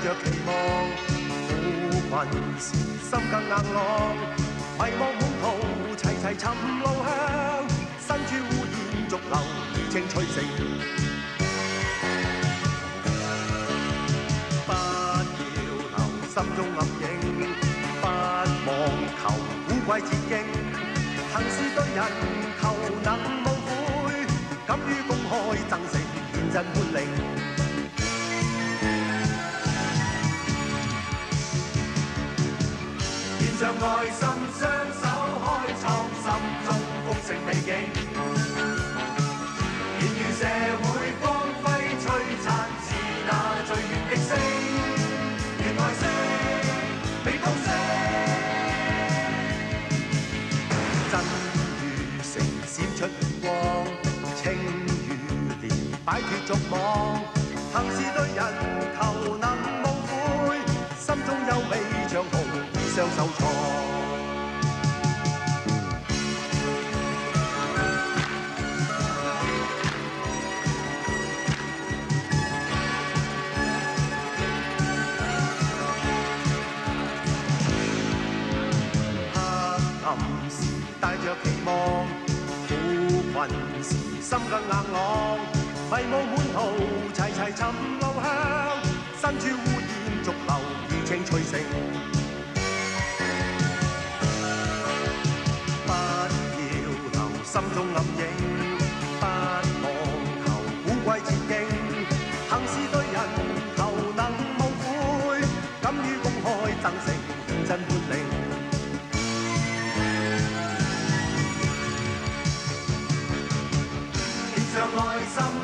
着期望，苦困時心更硬朗，迷惘滿途，齊齊尋路向，身處烏煙濁流，餘情隨成。不要留心中暗影，不妄求古怪捷徑，行事對人求能無悔，敢於公開爭勝，見真本領。 讓愛心雙手開創心中豐盛美景，現於社會光輝璀璨，是那最遠的星，願愛惜，未公式，真如城閃出光，情如蓮擺脱俗網，行事對人求能無悔，心中有美像紅。 雙手創，黑暗時帶着期望，苦困時心更硬朗，迷霧滿途，齊齊尋路向，身處烏煙濁流，餘情隨成。 心中暗影，不妄求古怪捷徑，行事對人求能無悔，敢於公開爭勝，認真本領。獻上愛心。